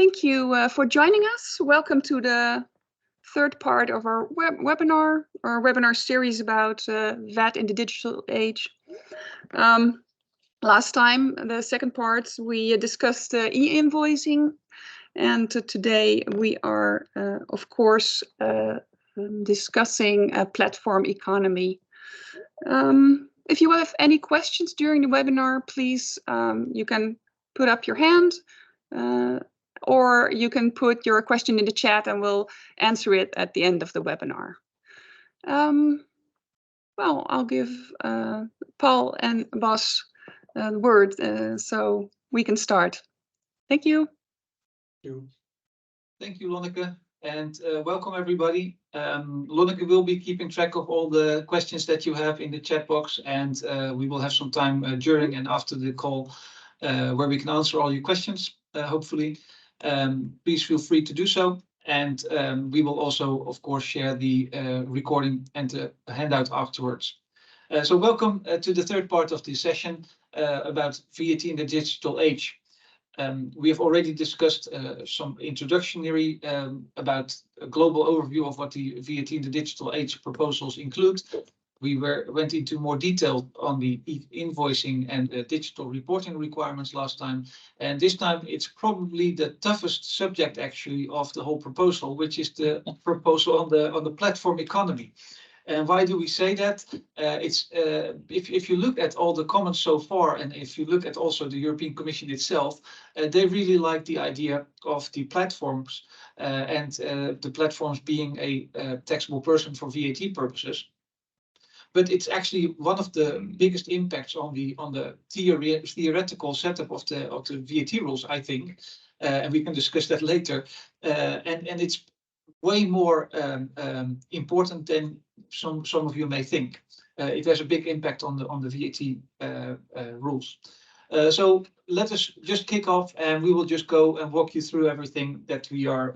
Thank you for joining us. Welcome to the third part of our webinar series about VAT in the digital age. Last time, the second part, we discussed e-invoicing, and today we are, of course, discussing a platform economy. If you have any questions during the webinar, please, you can put up your hand, or you can put your question in the chat and we'll answer it at the end of the webinar. Well, I'll give Paul and Bas the word so we can start. Thank you. Thank you, Lonneke, and welcome everybody. Lonneke will be keeping track of all the questions that you have in the chat box, and we will have some time during and after the call where we can answer all your questions, hopefully. Please feel free to do so, and we will also, of course, share the recording and the handout afterwards. So welcome to the third part of this session about VAT in the digital age. We have already discussed some introductory about a global overview of what the VAT in the digital age proposals include. We went into more detail on the invoicing and digital reporting requirements last time. And this time it's probably the toughest subject actually of the whole proposal, which is the proposal on the platform economy. And why do we say that? If you look at all the comments so far, and if you look at also the European Commission itself, they really like the idea of the platforms and the platforms being a taxable person for VAT purposes. But it's actually one of the biggest impacts on the theoretical setup of the VAT rules, I think, and we can discuss that later. And it's way more important than some of you may think. It has a big impact on the VAT rules. So let us just kick off, and we will just go and walk you through everything that we are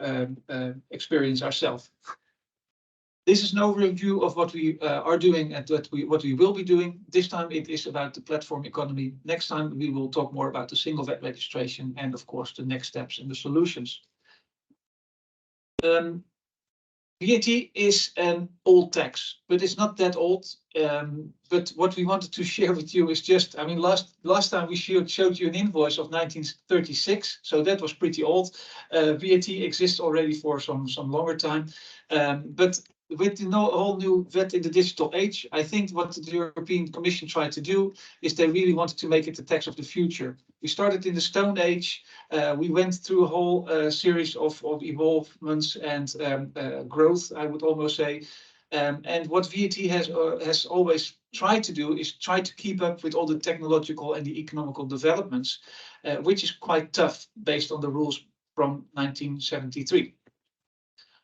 experience ourselves. This is an overview of what we are doing and what we will be doing. This time it is about the platform economy. Next time we will talk more about the single VAT registration and, of course, the next steps and the solutions. VAT is an old tax, but it's not that old. But what we wanted to share with you is just, I mean, last time we showed you an invoice of 1936, so that was pretty old. VAT exists already for some longer time, but with the whole new VAT in the digital age, I think what the European Commission tried to do is they really wanted to make it the tax of the future. We started in the Stone Age. We went through a whole series of evolvements and growth, I would almost say. And what VAT has always tried to do is try to keep up with all the technological and the economical developments, which is quite tough based on the rules from 1973.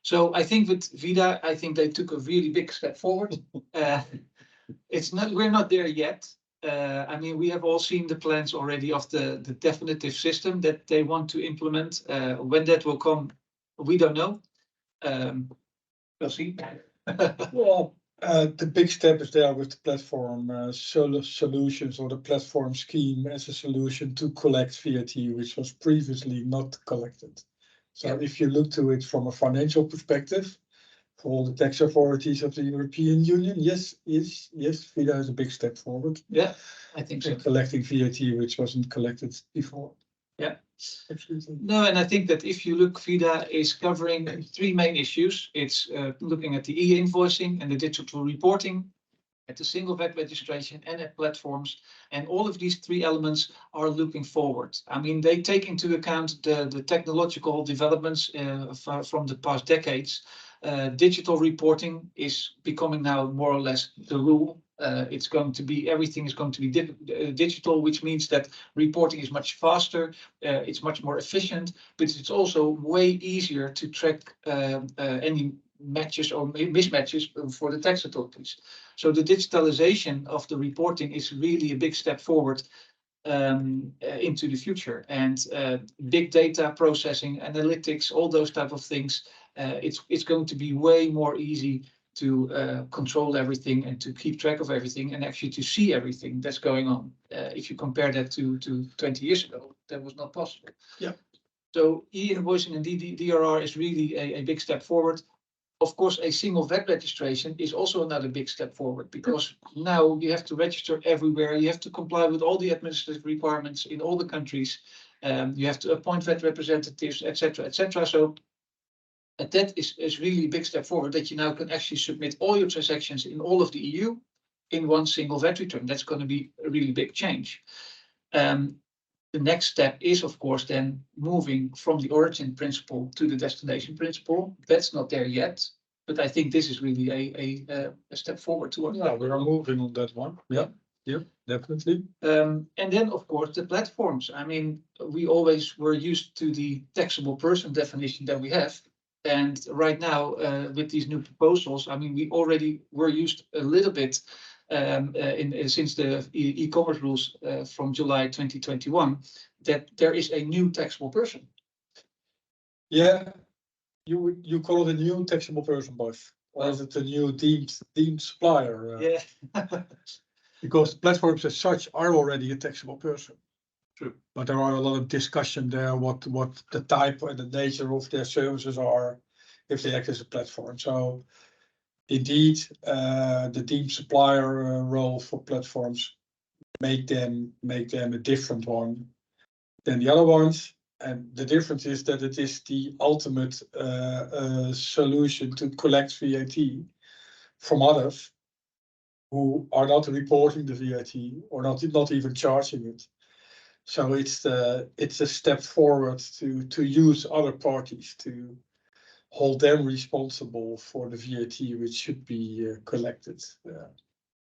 So I think with ViDA, I think they took a really big step forward. We're not there yet. I mean, we have all seen the plans already of the definitive system that they want to implement. When that will come, we don't know. We'll see. Well, the big step is there with the platform solutions, or the platform scheme as a solution to collect VAT, which was previously not collected. So if you look to it from a financial perspective, for all the tax authorities of the European Union, yes, ViDA is a big step forward. Yeah, I think so. Collecting VAT, which wasn't collected before. Yeah. Absolutely. No, and I think that if you look, ViDA is covering three main issues. It's looking at the e-invoicing and the digital reporting, at the single VAT registration, and at platforms. And all of these three elements are looking forward. I mean, they take into account the technological developments from the past decades. Digital reporting is becoming now more or less the rule. It's going to be, everything is going to be digital, which means that reporting is much faster, it's much more efficient, but it's also way easier to track any matches or mismatches for the tax authorities. So the digitalization of the reporting is really a big step forward into the future, and big data processing, analytics, all those type of things. It's going to be way more easy to control everything and to keep track of everything and actually to see everything that's going on. If you compare that to 20 years ago, that was not possible. Yeah. So e-invoicing and DRR is really a big step forward. Of course, a single VAT registration is also another big step forward, because now you have to register everywhere. You have to comply with all the administrative requirements in all the countries. You have to appoint VAT representatives, etc., etc. So that is really a big step forward, that you now can actually submit all your transactions in all of the EU in one single VAT return. That's going to be a really big change. The next step is, of course, then moving from the origin principle to the destination principle. That's not there yet, but I think this is really a step forward towards that. Yeah, we are moving on that one. Yeah, definitely. And then, of course, the platforms. I mean, we always were used to the taxable person definition that we have. And right now, with these new proposals, I mean, we already were used a little bit since the e-commerce rules from July 2021, that there is a new taxable person. Yeah, you call it a new taxable person, both, or is it a new deemed supplier? Yeah. Because platforms as such are already a taxable person. True. But there are a lot of discussion there what the type and the nature of their services are if they act as a platform. So indeed, the deemed supplier role for platforms make them a different one than the other ones. And the difference is that it is the ultimate solution to collect VAT from others who are not reporting the VAT or not even charging it. So it's a step forward to use other parties to hold them responsible for the VAT which should be collected.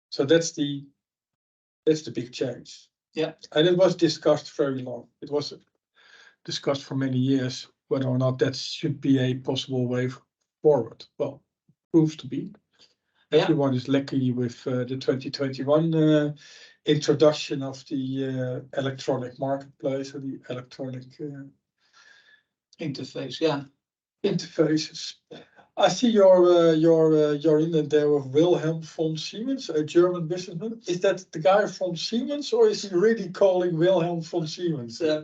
So that's the big change. Yeah. And it was discussed very long. It was discussed for many years whether or not that should be a possible way forward. Well, proves to be. Yeah. Everyone is lucky with the 2021 introduction of the electronic marketplace or the electronic Interface, yeah. interfaces. I see your inlet there with Wilhelm von Siemens, a German businessman. Is that the guy from Siemens, or is he really calling Wilhelm von Siemens? I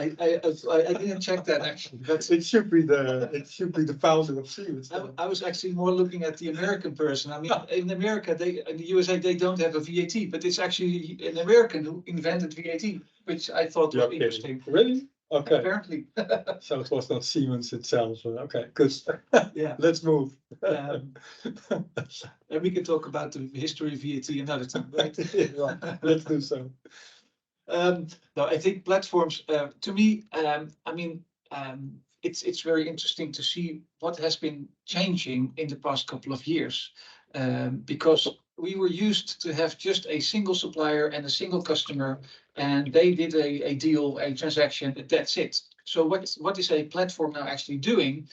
didn't check that actually, but It should be the founder of Siemens. I was actually more looking at the American person. I mean, in America, in the USA, they don't have a VAT, but it's actually an American who invented VAT, which I thought was interesting. Really? Okay. Apparently. So it was not Siemens itself. Okay, good. Yeah. Let's move. And we can talk about the history of VAT another time, right? Yeah, let's do so. No, I think platforms, to me, I mean, it's very interesting to see what has been changing in the past couple of years, because we were used to have just a single supplier and a single customer, and they did a deal, a transaction, that's it. So what is a platform now actually doing?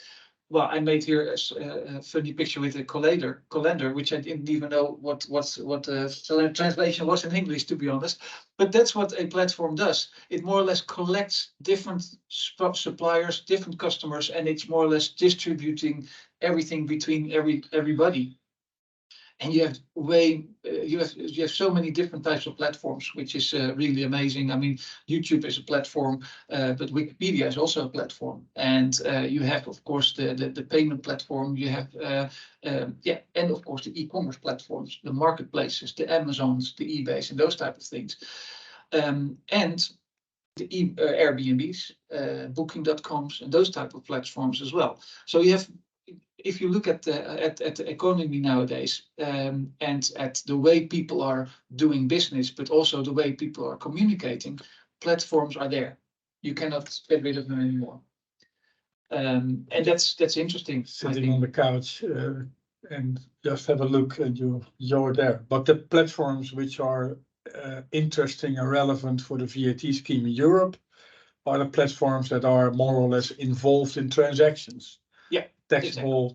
Well, I made here a funny picture with a calendar, which I didn't even know what the translation was in English, to be honest. But that's what a platform does. It more or less collects different suppliers, different customers, and it's more or less distributing everything between everybody. And you have so many different types of platforms, which is really amazing. I mean, YouTube is a platform, but Wikipedia is also a platform. And you have, of course, the payment platform. You have, and of course the e-commerce platforms, the marketplaces, the Amazons, the eBays, and those type of things. And the Airbnbs, Booking.coms, and those type of platforms as well. So you have. If you look at the economy nowadays, and at the way people are doing business, but also the way people are communicating, platforms are there. You cannot get rid of them anymore. And that's interesting. Sitting on the couch and just have a look, and you're there. But the platforms which are interesting and relevant for the VAT scheme in Europe are the platforms that are more or less involved in transactions. Yeah.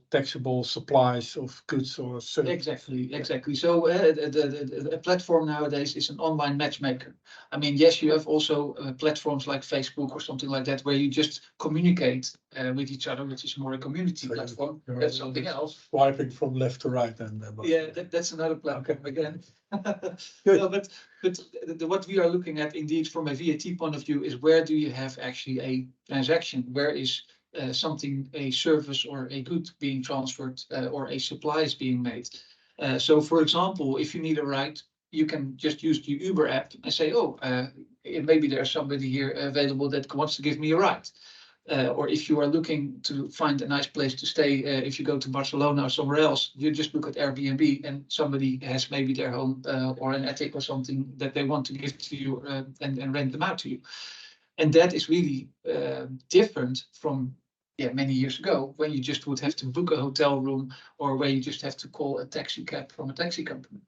taxable supplies of goods or services. Exactly. So a platform nowadays is an online matchmaker. I mean, yes, you have also platforms like Facebook or something like that, where you just communicate with each other, which is more a community platform. That's something else. Swiping from left to right, then. Yeah, that's another platform again. No, but what we are looking at, indeed, from a VAT point of view, is where do you have actually a transaction? Where is something, a service or a good being transferred, or a supply is being made. So, for example, if you need a ride, you can just use the Uber app and say, oh, maybe there's somebody here available that wants to give me a ride. Or if you are looking to find a nice place to stay, if you go to Barcelona or somewhere else, you just look at Airbnb and somebody has maybe their home or an attic or something that they want to give to you and rent them out to you. And that is really different from many years ago, when you just would have to book a hotel room or where you just have to call a taxi cab from a taxi company.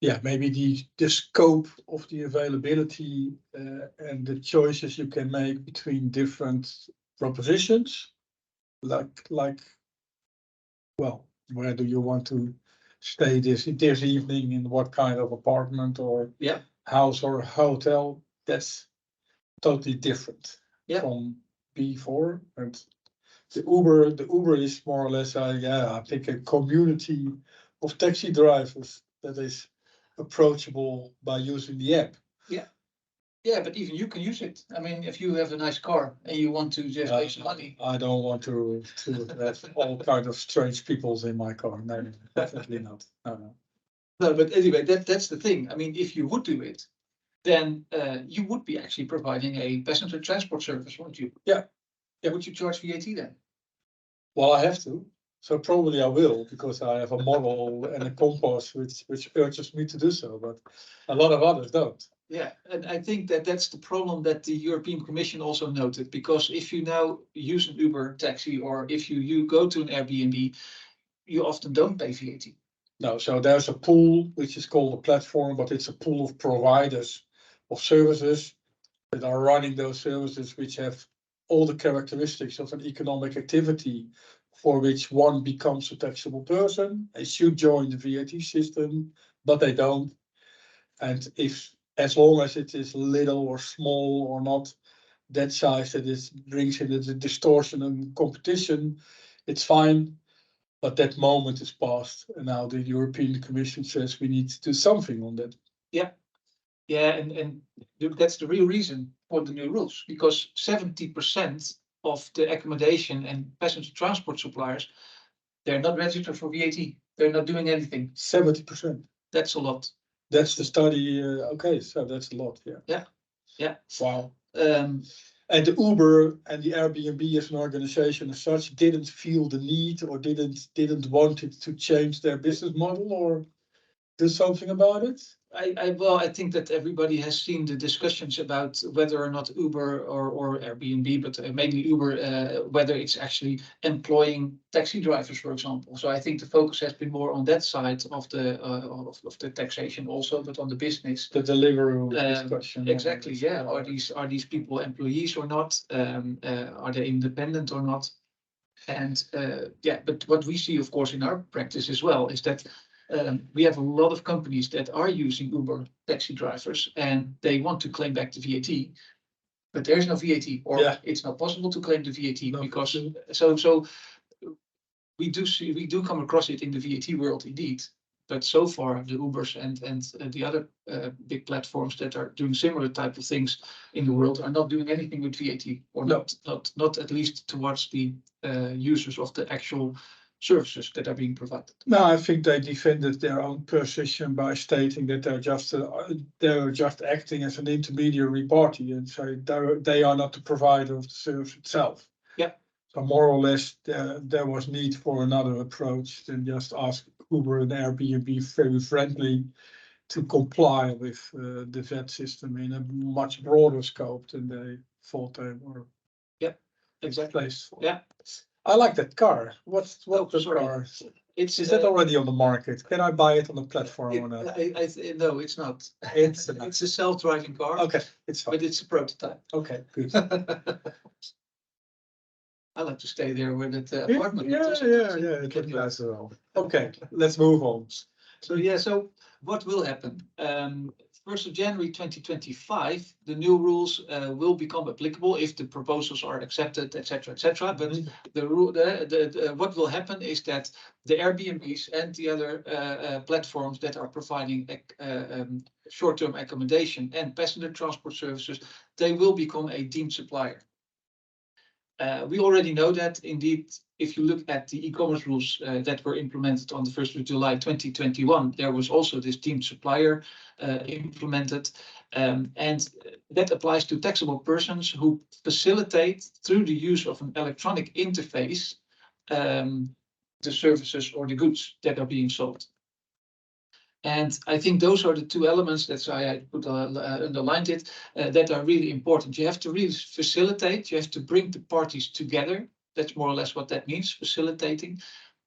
Yeah, maybe the scope of the availability and the choices you can make between different propositions, like, well, where do you want to stay this evening, in what kind of apartment or house or hotel? That's totally different from before. And the Uber is more or less I think a community of taxi drivers that is approachable by using the app. Yeah, but even you can use it. I mean, if you have a nice car and you want to just make some money. I don't want to have all kind of strange peoples in my car. No, definitely not. No. No, but anyway, that's the thing. I mean, if you would do it, then you would be actually providing a passenger transport service, wouldn't you? Yeah. Would you charge VAT then? Well, I have to. So probably I will, because I have a model and a compass which urges me to do so, but a lot of others don't. Yeah, and I think that's the problem that the European Commission also noted, because if you now use an Uber taxi or if you go to an Airbnb, you often don't pay VAT. No, so there's a pool which is called a platform, but it's a pool of providers of services that are running those services, which have all the characteristics of an economic activity for which one becomes a taxable person. They should join the VAT system, but they don't. And as long as it is little or small or not that size that it brings in the distortion and competition, it's fine. But that moment is past, and now the European Commission says we need to do something on that. Yeah, and that's the real reason for the new rules, because 70% of the accommodation and passenger transport suppliers, they're not registered for VAT. They're not doing anything. 70%. That's a lot. That's the study. Okay, so that's a lot. Yeah. Wow. And the Uber and the Airbnb as an organization as such didn't feel the need or didn't want it to change their business model or do something about it. I think that everybody has seen the discussions about whether or not Uber or Airbnb, but mainly Uber, whether it's actually employing taxi drivers, for example. So I think the focus has been more on that side of the taxation also, but on the business. The delivery discussion. Exactly. Yeah. Are these people employees or not? Are they independent or not? And but what we see, of course, in our practice as well is that. We have a lot of companies that are using Uber taxi drivers and they want to claim back the VAT, but there's no VAT, or it's not possible to claim the VAT because so we do come across it in the VAT world indeed. But so far, the Ubers and the other big platforms that are doing similar type of things in the world are not doing anything with VAT, or not at least towards the users of the actual services that are being provided. No, I think they defended their own position by stating that they're just acting as an intermediary party, and so they are not the provider of the service itself. Yeah. So more or less, there was need for another approach than just ask Uber and Airbnb very friendly to comply with the VAT system in a much broader scope than they thought they were. Yeah, exactly. Placed for. Yeah. I like that car. What's the car? Is that already on the market? Can I buy it on the platform or not? No, it's not. It's a self-driving car. Okay, it's fine. But it's a prototype. Okay, good. I like to stay there where that apartment is. Yeah. It can as well. Okay, let's move on. So what will happen? 1st of January 2025, the new rules will become applicable if the proposals are accepted, etc., etc. But what will happen is that the Airbnbs and the other platforms that are providing short-term accommodation and passenger transport services, they will become a deemed supplier. We already know that indeed, if you look at the e-commerce rules that were implemented on the 1st of July 2021, there was also this deemed supplier implemented. And that applies to taxable persons who facilitate through the use of an electronic interface the services or the goods that are being sold. And I think those are the two elements, that's why I underlined it, that are really important. You have to really facilitate, you have to bring the parties together. That's more or less what that means, facilitating,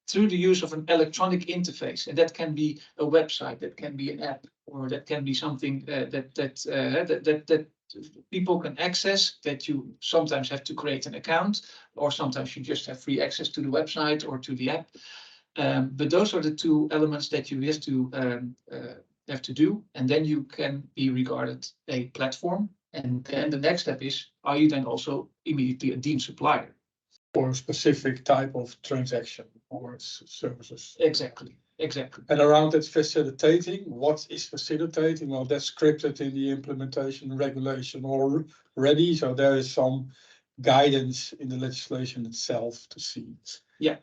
through the use of an electronic interface. And that can be a website, that can be an app, or that can be something that people can access, that you sometimes have to create an account, or sometimes you just have free access to the website or to the app. But those are the two elements that you have to do, and then you can be regarded a platform. And then the next step is, are you then also immediately a deemed supplier? For a specific type of transaction or services. Exactly. And around that facilitating, what is facilitating? Well, that's scripted in the implementation regulation already, so there is some guidance in the legislation itself to see. Yeah,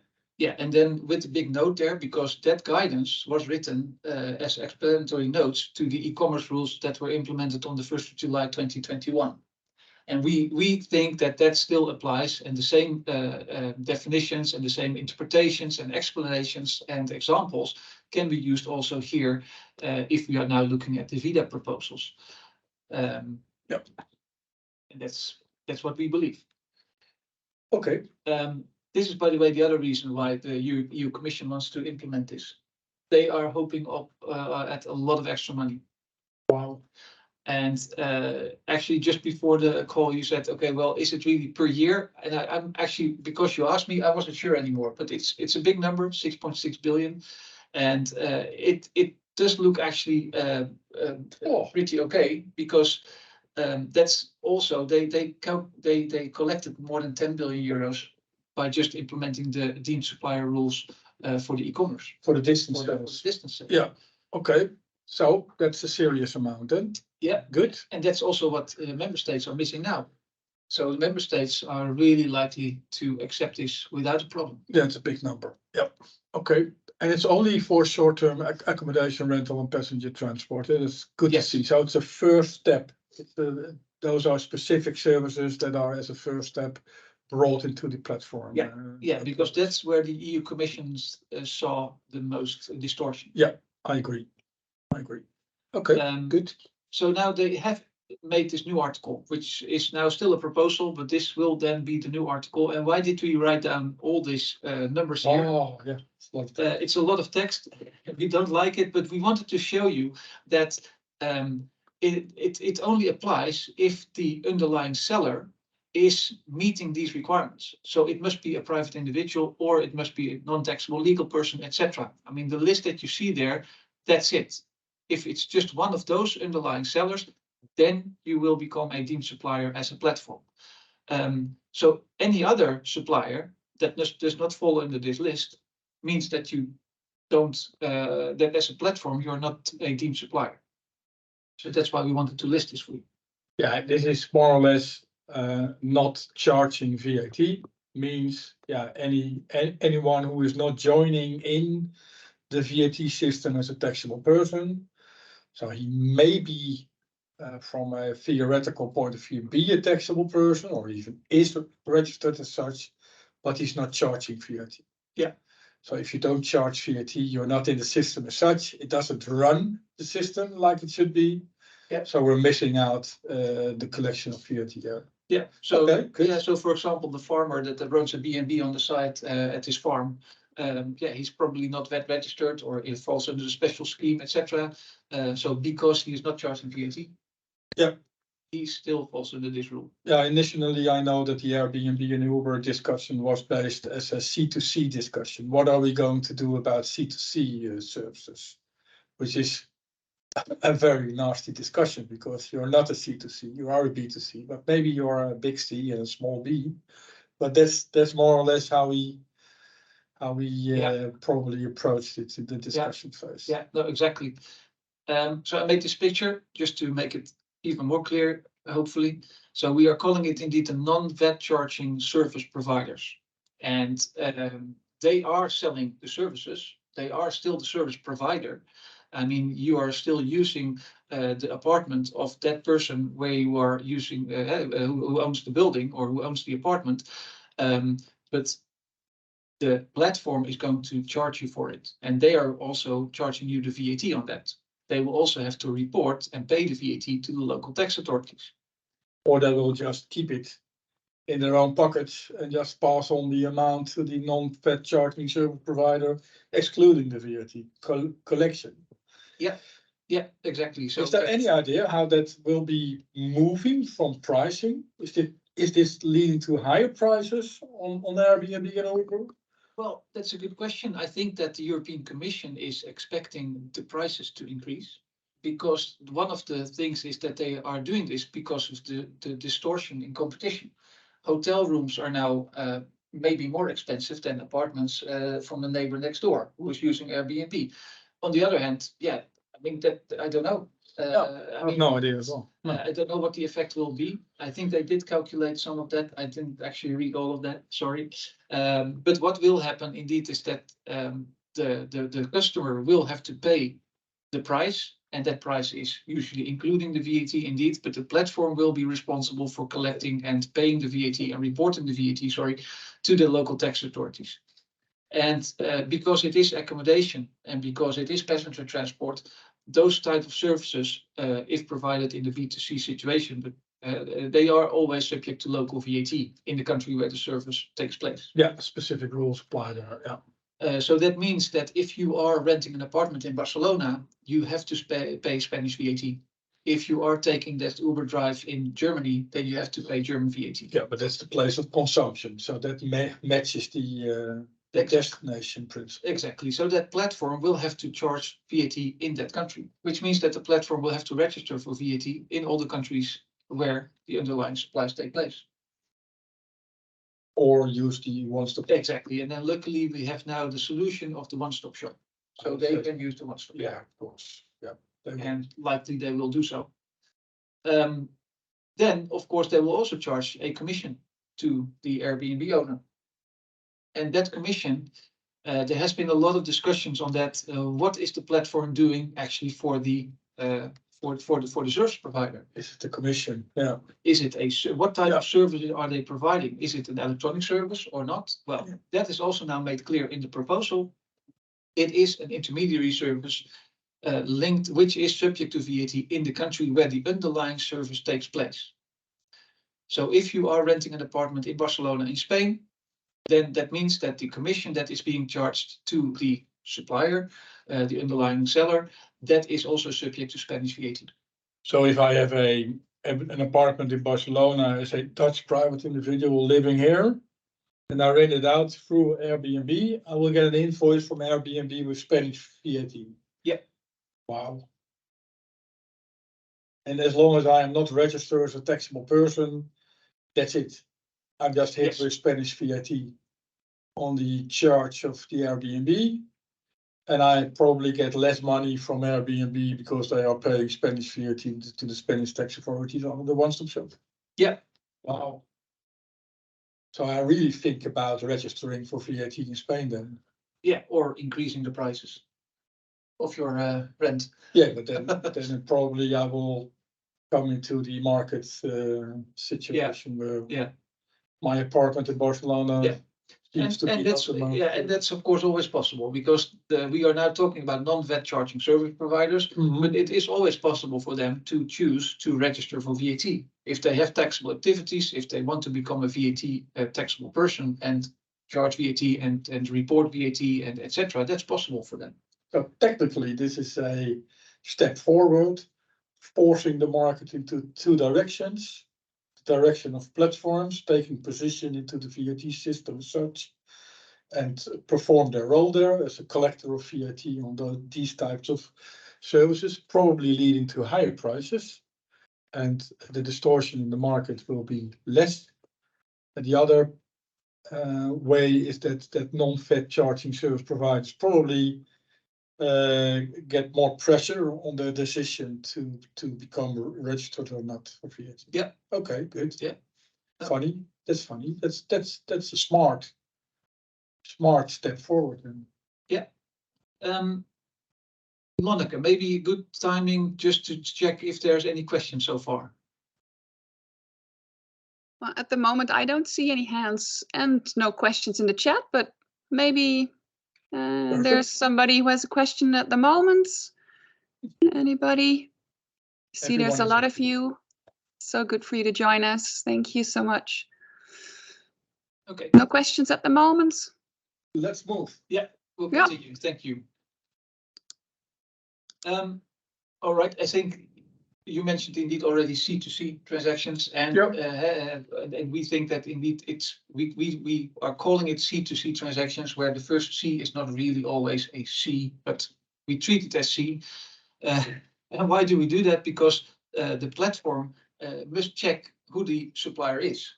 and then with the big note there, because that guidance was written as explanatory notes to the e-commerce rules that were implemented on the 1st of July 2021. And we think that still applies, and the same definitions and the same interpretations and explanations and examples can be used also here if we are now looking at the ViDA proposals. Yep. And that's what we believe. Okay. This is, by the way, the other reason why the EU Commission wants to implement this. They are hoping up at a lot of extra money. Wow. And actually, just before the call, you said, okay, well, is it really per year? And I'm actually, because you asked me, I wasn't sure anymore, but it's a big number, 6.6 billion. And it does look actually pretty okay, because that's also, they collected more than 10 billion euros by just implementing the deemed supplier rules for the e-commerce. For the distance sales. Yeah, okay. So that's a serious amount then. Yeah, good. And that's also what member states are missing now. So the member states are really likely to accept this without a problem. That's a big number. Yep. Okay. And it's only for short-term accommodation, rental, and passenger transport. That's good to see. So it's a first step. Those are specific services that are, as a first step, brought into the platform. Yeah, because that's where the EU Commission saw the most distortion. Yeah, I agree. Okay, good. So now they have made this new article, which is now still a proposal, but this will then be the new article. And why did we write down all these numbers here? Oh, yeah. It's a lot of text. We don't like it, but we wanted to show you that it only applies if the underlying seller is meeting these requirements. So it must be a private individual, or it must be a non-taxable legal person, etc. I mean, the list that you see there, that's it. If it's just one of those underlying sellers, then you will become a deemed supplier as a platform. So any other supplier that does not fall under this list means that you don't, that as a platform, you're not a deemed supplier. So that's why we wanted to list this for you. Yeah, this is more or less not charging VAT, means anyone who is not joining in the VAT system as a taxable person. So he may be, from a theoretical point of view, be a taxable person, or even is registered as such, but he's not charging VAT. Yeah. So if you don't charge VAT, you're not in the system as such. It doesn't run the system like it should be. Yeah. So we're missing out the collection of VAT there. Yeah. So okay, So for example, the farmer that runs a B&B on the side at his farm, he's probably not VAT registered, or it falls under the special scheme, etc. So because he is not charging VAT. Yeah. he still falls under this rule. Yeah, initially I know that the Airbnb and Uber discussion was based as a C2C discussion. What are we going to do about C2C services? Which is a very nasty discussion because you're not a C2C, you are a B2C, but maybe you're a big C and a small b. But that's more or less how we probably approached it in the discussion phase. Yeah, no, exactly. So I made this picture just to make it even more clear, hopefully. So we are calling it indeed a non-VAT charging service providers. And they are selling the services. They are still the service provider. I mean, you are still using the apartment of that person where you are using, who owns the building or who owns the apartment. But the platform is going to charge you for it. And they are also charging you the VAT on that. They will also have to report and pay the VAT to the local tax authorities. Or they will just keep it in their own pockets and just pass on the amount to the non-VAT charging service provider, excluding the VAT collection. Yeah, exactly. So is there any idea how that will be moving from pricing? Is this leading to higher prices on Airbnb and Uber? Well, that's a good question. I think that the European Commission is expecting the prices to increase because one of the things is that they are doing this because of the distortion in competition. Hotel rooms are now maybe more expensive than apartments from the neighbor next door who is using Airbnb. On the other hand, yeah, I mean that I don't know. I have no idea as well. No. I don't know what the effect will be. I think they did calculate some of that. I didn't actually read all of that, sorry. But what will happen indeed is that the customer will have to pay the price, and that price is usually including the VAT indeed, but the platform will be responsible for collecting and paying the VAT and reporting the VAT, sorry, to the local tax authorities. And because it is accommodation and because it is passenger transport, those type of services, if provided in the B2C situation, but they are always subject to local VAT in the country where the service takes place. Yeah, specific rules apply there. Yeah. So that means that if you are renting an apartment in Barcelona, you have to pay Spanish VAT. If you are taking that Uber drive in Germany, then you have to pay German VAT. Yeah, but that's the place of consumption, so that matches the destination principle. Exactly. So that platform will have to charge VAT in that country, which means that the platform will have to register for VAT in all the countries where the underlying supplies take place. Or use the one-stop. Exactly. And then luckily we have now the solution of the one-stop shop. So they can use the one-stop shop. Yeah, of course. Yeah. And likely they will do so. Then, of course, they will also charge a commission to the Airbnb owner. And that commission, there has been a lot of discussions on that. What is the platform doing actually for the service provider? Is it the commission? Yeah. Is it what type of services are they providing? Is it an electronic service or not? Well, that is also now made clear in the proposal. It is an intermediary service linked, which is subject to VAT in the country where the underlying service takes place. So if you are renting an apartment in Barcelona in Spain, then that means that the commission that is being charged to the supplier, the underlying seller, that is also subject to Spanish VAT. So if I have an apartment in Barcelona as a Dutch private individual living here, and I rent it out through Airbnb, I will get an invoice from Airbnb with Spanish VAT. Yeah. Wow. And as long as I am not registered as a taxable person, that's it. I'm just hit with Spanish VAT on the charge of the Airbnb. And I probably get less money from Airbnb because they are paying Spanish VAT to the Spanish tax authorities on the one-stop shop. Yeah. Wow. So I really think about registering for VAT in Spain then. Yeah, or increasing the prices of your rent. Yeah, but then probably I will come into the market situation where my apartment in Barcelona seems to be that's and that's of course always possible because we are now talking about non-VAT charging service providers, but it is always possible for them to choose to register for VAT if they have taxable activities, if they want to become a VAT taxable person and charge VAT and report VAT and etc. That's possible for them. So technically, this is a step forward forcing the market into two directions. The direction of platforms taking position into the VAT system as such and perform their role there as a collector of VAT on these types of services, probably leading to higher prices, and the distortion in the market will be less. And the other way is that non-VAT charging service providers probably get more pressure on their decision to become registered or not for VAT. Yeah. Okay, good. Yeah. Funny. That's funny. That's a smart step forward. Yeah. Monica, maybe good timing just to check if there's any questions so far. Well, at the moment, I don't see any hands and no questions in the chat, but maybe there's somebody who has a question at the moment. Anybody? See, Everyone there's a is lot of happy. you. So good for you to join us. Thank you so much. Okay. No questions at the moment. Let's move. Yeah, we'll Yeah. continue. Thank you. All right. I think you mentioned indeed already C2C transactions, and and we think that indeed we are calling it C2C transactions, where the first C is not really always a C, but we treat it as C. And why do we do that? Because the platform must check who the supplier is.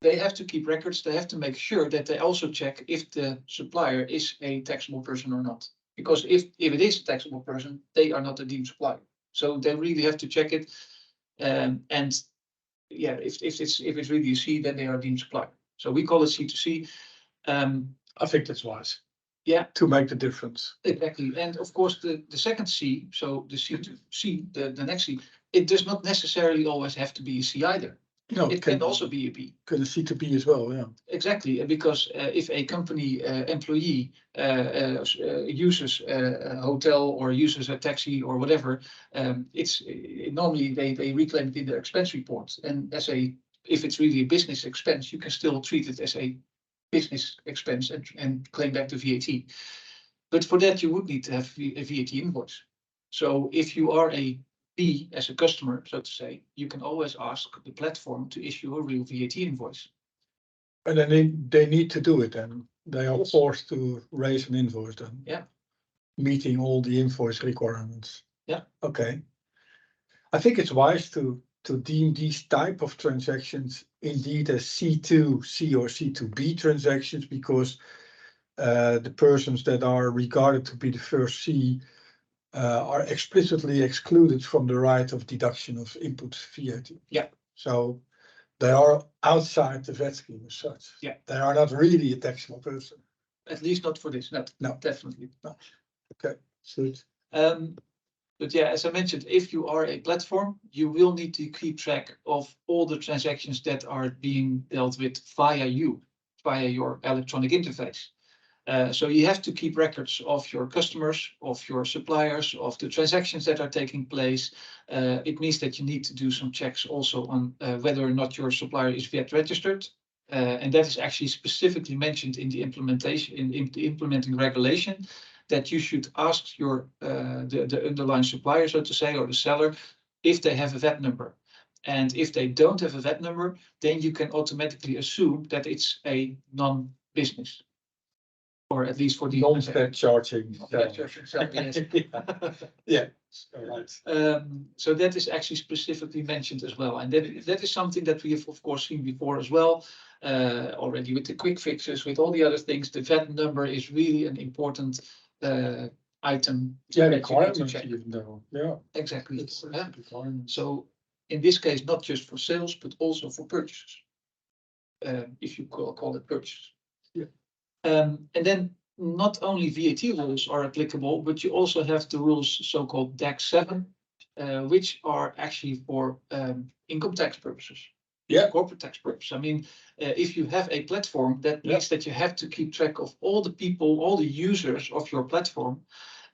They have to keep records. They have to make sure that they also check if the supplier is a taxable person or not. Because if it is a taxable person, they are not a deemed supplier. So they really have to check it. And yeah, if it's really a C, then they are a deemed supplier. So we call it C2C. I think that's wise. Yeah, to make the difference. Exactly. And of course, the second C, so the C2C, the next C, it does not necessarily always have to be a C either. No, it can also be a B. Can a C2B as well, yeah. Exactly, because if a company employee uses a hotel or uses a taxi or whatever, normally they reclaim it in their expense report. And if it's really a business expense, you can still treat it as a business expense and claim back the VAT. But for that, you would need to have a VAT invoice. So if you are a B as a customer, so to say, you can always ask the platform to issue a real VAT invoice. And then they need to do it then. They are forced to raise an invoice then. Yeah. Meeting all the invoice requirements. Yeah. Okay. I think it's wise to deem these type of transactions indeed as C2C or C2B transactions, because the persons that are regarded to be the first C are explicitly excluded from the right of deduction of input VAT. Yeah. So they are outside the VAT scheme as such. Yeah. They are not really a taxable person. At least not for this. No, definitely. No. Okay. Good. But yeah, as I mentioned, if you are a platform, you will need to keep track of all the transactions that are being dealt with via your electronic interface. So you have to keep records of your customers, of your suppliers, of the transactions that are taking place. It means that you need to do some checks also on whether or not your supplier is VAT registered. And that is actually specifically mentioned in the implementation, in the implementing regulation, that you should ask your the underlying supplier, so to say, or the seller, if they have a VAT number. And if they don't have a VAT number, then you can automatically assume that it's a non-business. Or at least for the non-VAT charging. Yeah. All right. So that is actually specifically mentioned as well. And that is something that we have, of course, seen before as well, already with the quick fixes, with all the other things. The VAT number is really an important item. Yeah, requirement even though. Yeah. Exactly. Yeah. So in this case, not just for sales, but also for purchases, if you call it purchase. Yeah. And then not only VAT rules are applicable, but you also have the rules so-called DAX 7, which are actually for income tax purposes. Yeah. Corporate tax purposes. I mean, if you have a platform, that means that you have to keep track of all the people, all the users of your platform.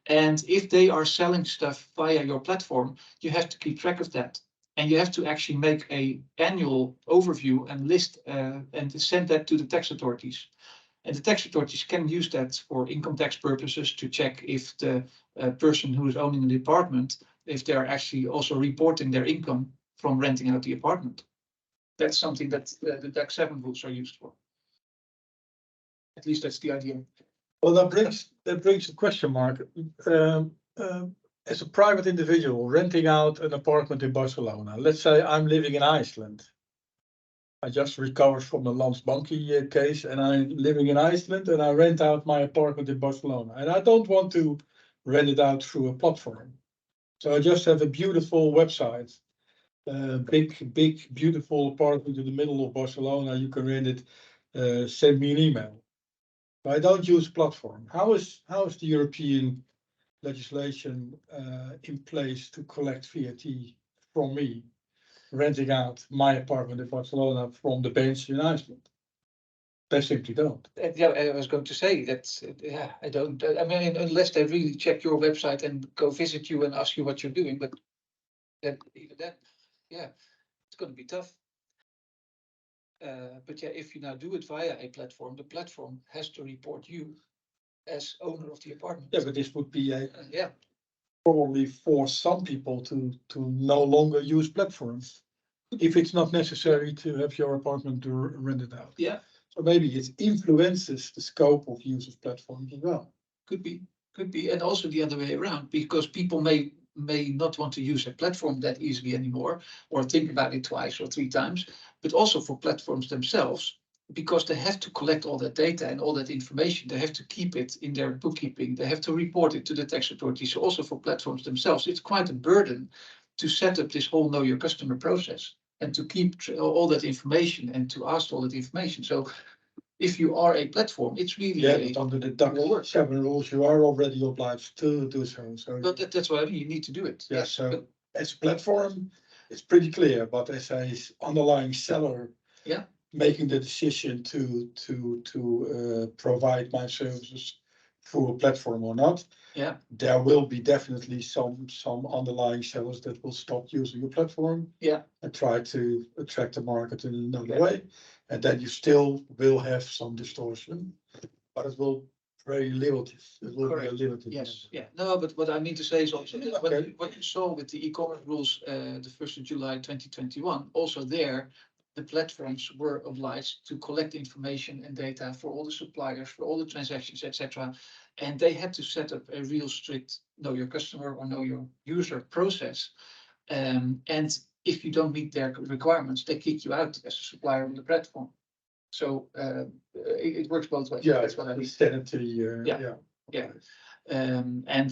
And if they are selling stuff via your platform, you have to keep track of that. And you have to actually make an annual overview and list and send that to the tax authorities. And the tax authorities can use that for income tax purposes to check if the person who is owning the department if they're actually also reporting their income from renting out the apartment. That's something that the DAX 7 rules are used for. At least that's the idea. Well, that brings a question mark. As a private individual renting out an apartment in Barcelona, let's say I'm living in Iceland. I just recovered from the Landsbanki case, and I'm living in Iceland, and I rent out my apartment in Barcelona, and I don't want to rent it out through a platform. So I just have a beautiful website, big, beautiful apartment in the middle of Barcelona. You can rent it. Send me an email. I don't use platform. How is the European legislation in place to collect VAT from me, renting out my apartment in Barcelona from the bench in Iceland? They simply don't. Yeah, I was going to say that. Yeah, I don't. I mean, unless they really check your website and go visit you and ask you what you're doing, but even then, yeah, it's going to be tough. But yeah, if you now do it via a platform, the platform has to report you as owner of the apartment. Yeah, but this would be yeah, probably force some people to no longer use platforms if it's not necessary to have your apartment rented out. Yeah. So maybe it influences the scope of use of platforms as well. Could be, and also the other way around, because people may not want to use a platform that easily anymore, or think about it twice or three times, but also for platforms themselves, because they have to collect all that data and all that information. They have to keep it in their bookkeeping. They have to report it to the tax authorities. So also for platforms themselves, it's quite a burden to set up this whole know your customer process and to keep all that information and to ask all that information. So if you are a platform, it's really under the DAX 7 rules, you are already obliged to do so. But that's what I mean. You need to do it. Yeah. So as a platform, it's pretty clear. But as a underlying seller, making the decision to provide my services through a platform or not, there will be definitely some underlying sellers that will stop using your platform, and try to attract the market in another way, and then you still will have some distortion, but it will very limited. It will be a limited. Yes. Yeah. No, but what I mean to say is also that what you saw with the e-commerce rules, the 1st of July 2021, also there, the platforms were obliged to collect information and data for all the suppliers, for all the transactions, etc. And they had to set up a real strict know your customer or know your user process. And if you don't meet their requirements, they kick you out as a supplier on the platform. So it works both ways. Yeah, that's what I mean. Sanity. And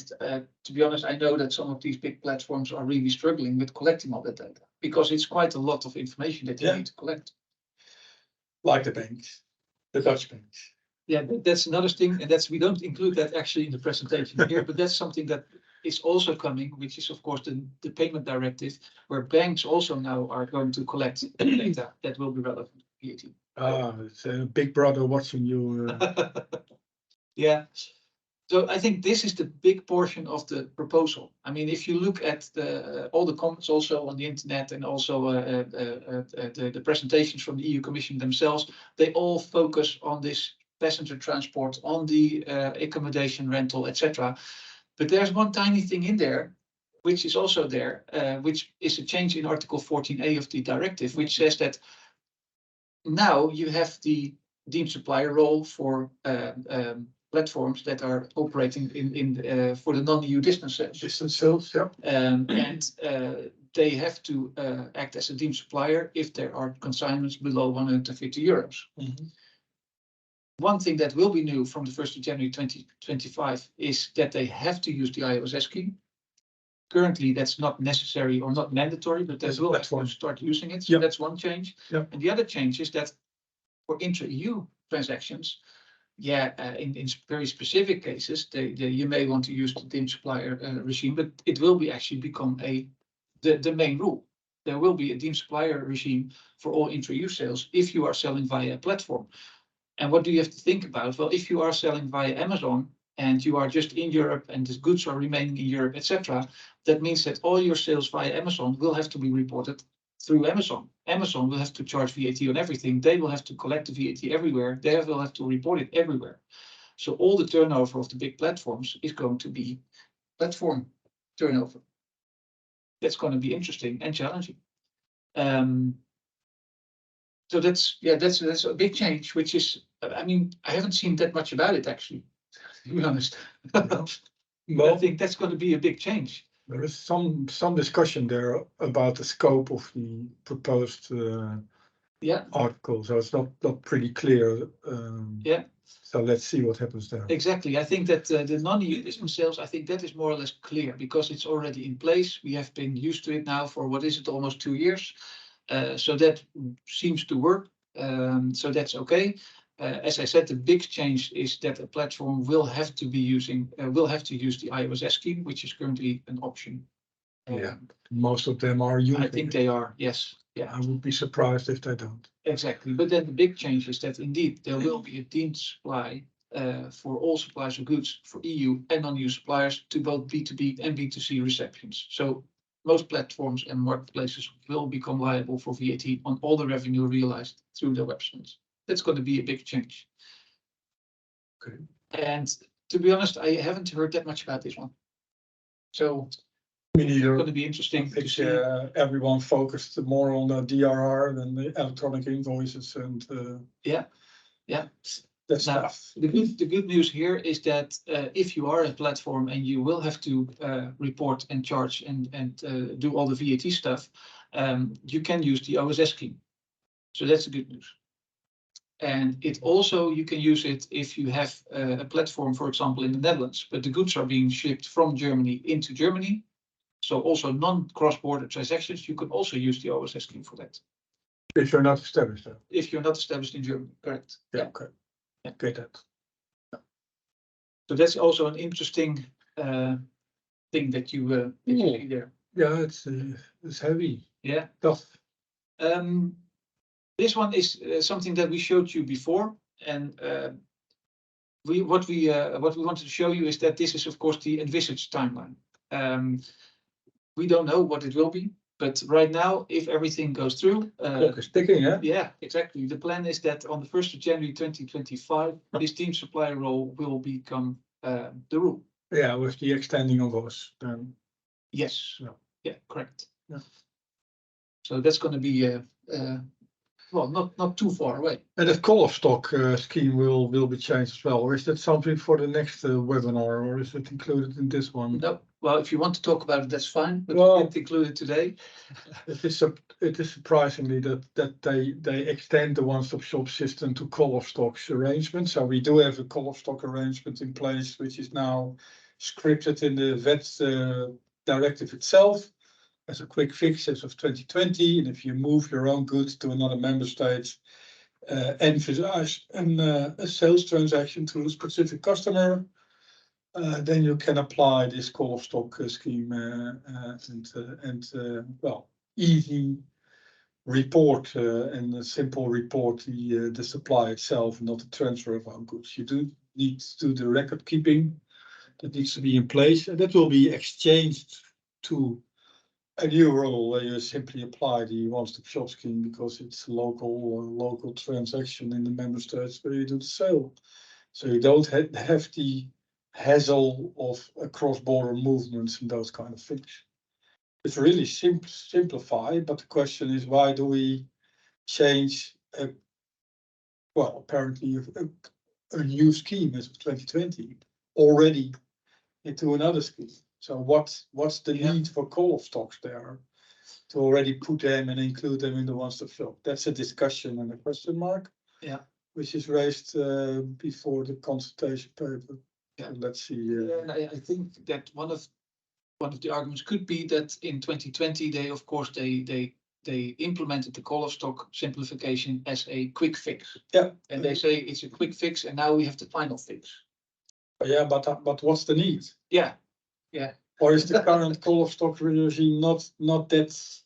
to be honest, I know that some of these big platforms are really struggling with collecting all that data, because it's quite a lot of information that you need to collect. Like the banks, the Dutch banks. Yeah, that's another thing, and we don't include that actually in the presentation here, but that's something that is also coming, which is of course the payment directive, where banks also now are going to collect data that will be relevant to VAT. It's a big brother watching you. Yeah. So I think this is the big portion of the proposal. I mean, if you look at all the comments also on the internet, and also the presentations from the EU Commission themselves, they all focus on this passenger transport, on the accommodation rental, etc. But there's one tiny thing in there, which is also there, which is a change in Article 14A of the directive, which says that now you have the deemed supplier role for platforms that are operating in for the non-EU distance sales. And they have to act as a deemed supplier if there are consignments below 150 euros. One thing that will be new from the 1st of January 2025 is that they have to use the IOSS scheme. Currently, that's not necessary or not mandatory, but they will have to start using it. So that's one change. And the other change is that for intra-EU transactions, in very specific cases, you may want to use the deemed supplier regime, but it will be actually become the main rule. There will be a deemed supplier regime for all intra-EU sales if you are selling via a platform. And what do you have to think about? Well, if you are selling via Amazon and you are just in Europe and the goods are remaining in Europe, etc., that means that all your sales via Amazon will have to be reported through Amazon. Amazon will have to charge VAT on everything. They will have to collect the VAT everywhere. They will have to report it everywhere. So all the turnover of the big platforms is going to be platform turnover. that's going to be interesting and challenging. So that's a big change, which is, I mean, I haven't seen that much about it actually, to be honest. But I think that's going to be a big change. There is some discussion there about the scope of the proposed article, so it's not pretty clear. Yeah. So let's see what happens there. Exactly. I think that the non-EU sales, I think that is more or less clear because it's already in place. We have been used to it now for, what is it, almost 2 years. So that seems to work. So that's okay. As I said, the big change is that a platform will have to use the IOSS scheme, which is currently an option. Most of them are using I think they are, yes. Yeah. I would be surprised if they don't. Exactly. But then the big change is that indeed there will be a deemed supply for all suppliers of goods for EU and non-EU suppliers to both B2B and B2C receptions. So most platforms and marketplaces will become liable for VAT on all the revenue realized through their websites. That's going to be a big change. Okay. And to be honest, I haven't heard that much about this one. So it's going to be interesting to see. Everyone focused more on the DRR than the electronic invoices and that stuff. The good news here is that if you are a platform and you will have to report and charge and do all the VAT stuff, you can use the OSS scheme. So that's the good news. And it also, you can use it if you have a platform, for example, in the Netherlands, but the goods are being shipped from Germany into Germany. So also non-cross-border transactions, you can also use the OSS scheme for that. If you're not established there. If you're not established in Germany, correct. Yeah, okay. Yeah. Get that. So that's also an interesting thing that you see there. Yeah, it's heavy. Yeah. Tough. This one is something that we showed you before, and what we wanted to show you is that this is, of course, the envisaged timeline. We don't know what it will be, but right now, if everything goes through, clock is ticking, yeah. Yeah, exactly. The plan is that on the 1st of January 2025, this team supplier role will become the rule. Yeah, with the extending of us. Yes. Yeah, correct. Yeah. So that's going to be well, not too far away. And that call of stock scheme will be changed as well. Or is that something for the next webinar, or is it included in this one? No. Well, if you want to talk about it, that's fine. But well, we didn't include it today. It is surprisingly that they extend the one-stop shop system to call of stocks arrangement. So we do have a call of stock arrangement in place, which is now scripted in the VAT directive itself as a quick fix as of 2020. And if you move your own goods to another member state, envisage a sales transaction to a specific customer, then you can apply this call of stock scheme well, easy report and a simple report the supply itself, not the transfer of our goods. You do need to do the record keeping that needs to be in place, and that will be exchanged to a new rule where you simply apply the one-stop shop scheme because it's local transaction in the member states where you do the sale. So you don't have the hassle of cross-border movements and those kind of things. It's really simplified, but the question is, why do we change well, apparently a new scheme as of 2020 already into another scheme? So what's the need for call of stocks there to already put them and include them in the one-stop shop? That's a discussion and a question mark. Yeah. Which is raised before the consultation paper. Yeah. So let's see. And I think that one of the arguments could be that in 2020 they implemented the call of stock simplification as a quick fix. Yeah. And they say it's a quick fix, and now we have the final fix. Yeah, but what's the need? Yeah. Or is the current call of stock regime not that's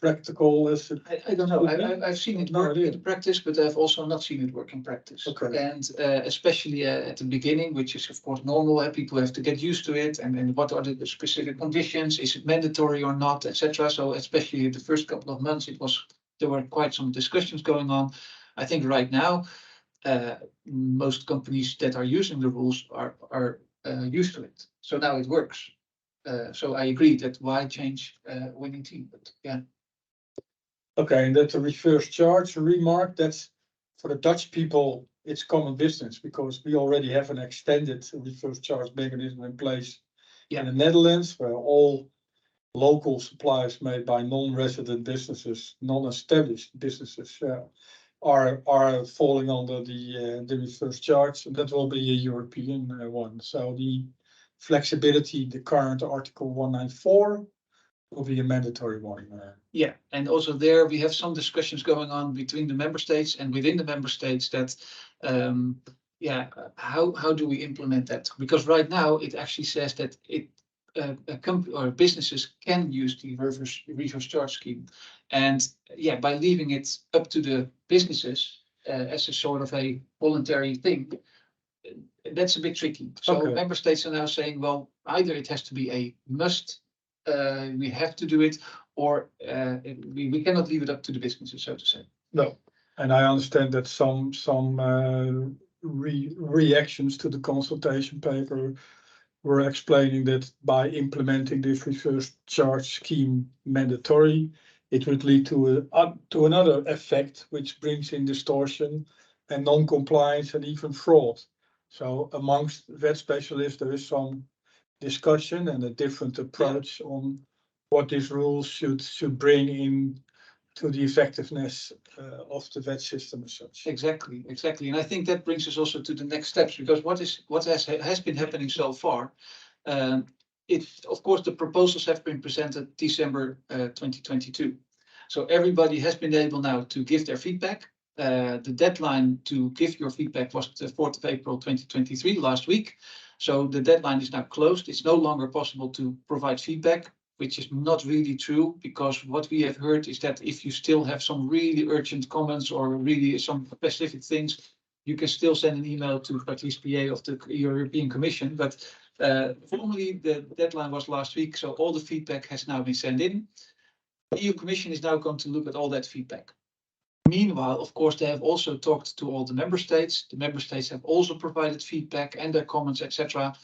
practical as it? I don't know. I've seen it work in practice, but I've also not seen it work in practice. Okay. And especially at the beginning, which is of course normal. People have to get used to it, and what are the specific conditions? Is it mandatory or not, etc. So especially the first couple of months, there were quite some discussions going on. I think right now, most companies that are using the rules are used to it. So now it works. So I agree that why change winning team, but yeah. Okay, and that the reverse charge remark, that's for the Dutch people, it's common business because we already have an extended reverse charge mechanism in place in the Netherlands, where all local supplies made by non-resident businesses, non-established businesses, are falling under the reverse charge, and that will be a European one. So the flexibility, the current Article 194, will be a mandatory one. Yeah, and also there we have some discussions going on between the member states and within the member states that, how do we implement that? Because right now it actually says that a company or businesses can use the reverse charge scheme, and by leaving it up to the businesses as a sort of a voluntary thing, that's a bit tricky. So member states are now saying, well, either it has to be a must. We have to do it, or we cannot leave it up to the businesses, so to say. No, and I understand that some reactions to the consultation paper were explaining that by implementing this reverse charge scheme mandatory, it would lead to another effect, which brings in distortion and non-compliance and even fraud. So amongst vet specialists, there is some discussion and a different approach on what these rules should bring in to the effectiveness of the vet system as such. Exactly. And I think that brings us also to the next steps, because what has been happening so far, of course, the proposals have been presented December 2022. So everybody has been able now to give their feedback. The deadline to give your feedback was the 4th of April 2023, last week. So the deadline is now closed. It's no longer possible to provide feedback, which is not really true, because what we have heard is that if you still have some really urgent comments or really some specific things, you can still send an email to Patrice PA of the European Commission. But formally, the deadline was last week, so all the feedback has now been sent in. The EU Commission is now going to look at all that feedback. Meanwhile, of course, they have also talked to all the member states. The member states have also provided feedback and their comments, etc.,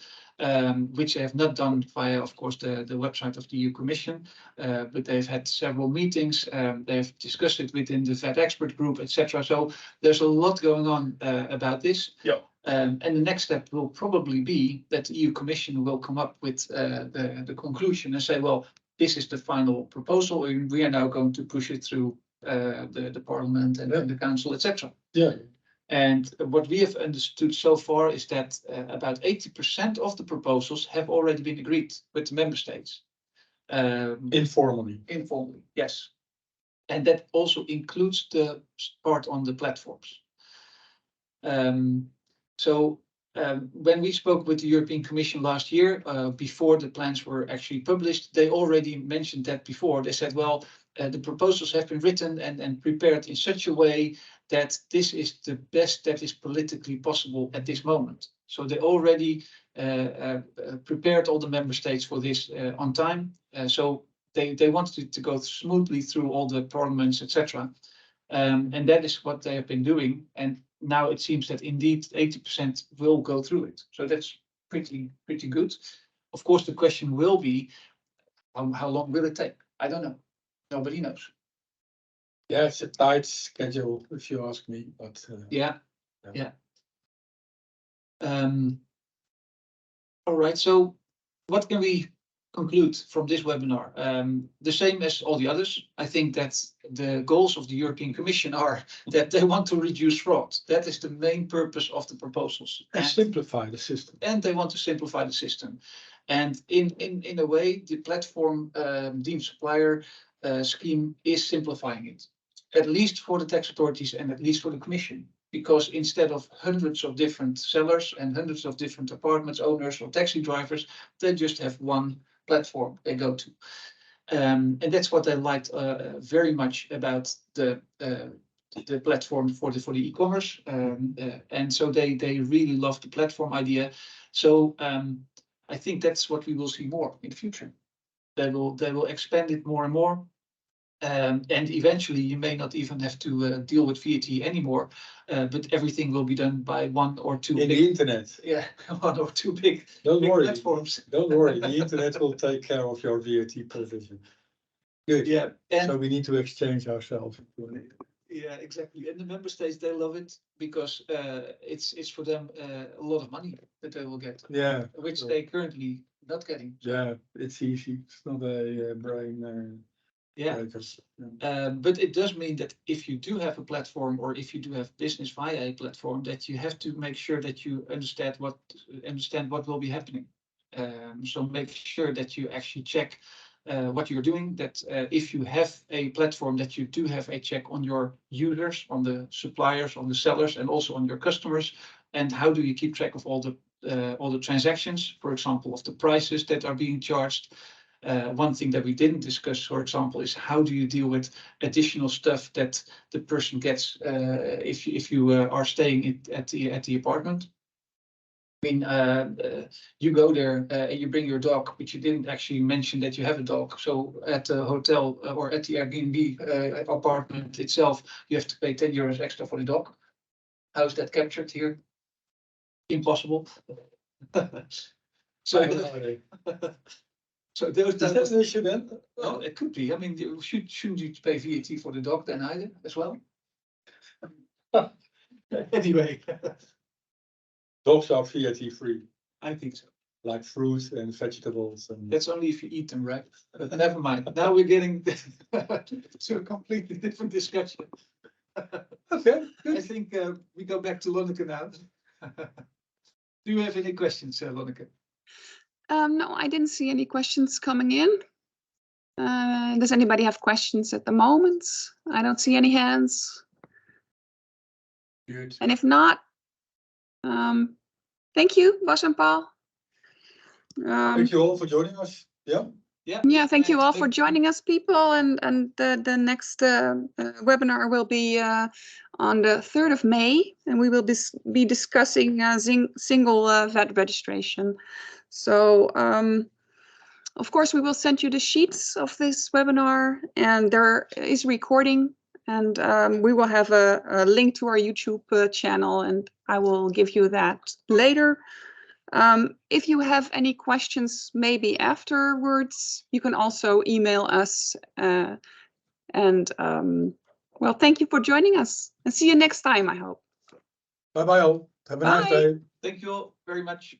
which they have not done via, of course, the website of the EU Commission. But they've had several meetings. They've discussed it within the VET expert group, etc. So there's a lot going on about this. Yeah. And the next step will probably be that the EU Commission will come up with the conclusion and say, well, this is the final proposal, and we are now going to push it through the Parliament and the Council, etc. Yeah. And what we have understood so far is that about 80% of the proposals have already been agreed with the member states. Informally. Informally, yes. And that also includes the part on the platforms. When we spoke with the European Commission last year, before the plans were actually published, they already mentioned that before. They said, well, the proposals have been written and prepared in such a way that this is the best that is politically possible at this moment. So they already prepared all the member states for this on time. So they wanted it to go smoothly through all the parliaments, etc. And that is what they have been doing. And now it seems that indeed 80% will go through it. So that's pretty good. Of course, the question will be, how long will it take? I don't know. Nobody knows. Yeah, it's a tight schedule, if you ask me. But yeah. All right. So what can we conclude from this webinar? The same as all the others. I think that the goals of the European Commission are that they want to reduce fraud. That is the main purpose of the proposals. And simplify the system. And they want to simplify the system. And in a way, the platform deemed supplier scheme is simplifying it, at least for the tax authorities and at least for the Commission. Because instead of hundreds of different sellers and hundreds of different apartments owners or taxi drivers, they just have one platform they go to. And that's what I liked very much about the platform for the e-commerce. And so they really love the platform idea. So I think that's what we will see more in the future. They will expand it more and more. And eventually you may not even have to deal with VAT anymore, but everything will be done by one or two In big, the internet. yeah, one or two big, Don't big worry. platforms. Don't worry, the internet will take care of your VAT provision. Good. Yeah, and So we need to exchange ourselves. yeah, exactly. And the member states, they love it because it's for them a lot of money that they will get, Yeah. which sure. they currently not getting. So, Yeah, it's easy. It's not a brain yeah. breaker. Yeah. But it does mean that if you do have a platform or if you do have business via a platform, that you have to make sure that you understand what will be happening. So make sure that you actually check what you're doing, that if you have a platform, that you do have a check on your users, on the suppliers, on the sellers, and also on your customers. And how do you keep track of all the transactions, for example, of the prices that are being charged. One thing that we didn't discuss, for example, is how do you deal with additional stuff that the person gets if you are staying at the apartment. I mean, you go there and you bring your dog, but you didn't actually mention that you have a dog. So at the hotel or at the Airbnb apartment itself, you have to pay 10 euros extra for the dog. How is that captured here? Impossible. So, so those Is that an issue then? well, it could be. I mean, shouldn't you pay VAT for the dog then either as well? Anyway, Dogs are VAT free, I think so. like fruit and vegetables and. That's only if you eat them, right? But never mind. Now we're getting to a completely different discussion. Okay, I good. think we go back to Lonneke now. Do you have any questions, Lonneke? No, I didn't see any questions coming in. Does anybody have questions at the moment? I don't see any hands. Good. And if not, thank you, Bas and Paul. Thank you all for joining us. Yeah. Yeah, thank you all for joining us, people. And the next webinar will be on the 3rd of May, and we will be discussing single VAT registration. So, of course, we will send you the sheets of this webinar, and there is recording, and we will have a link to our YouTube channel, and I will give you that later. If you have any questions, maybe afterwards, you can also email us. Well, thank you for joining us, and see you next time, I hope. Bye bye all. Have a nice Bye. day. Thank you all very much.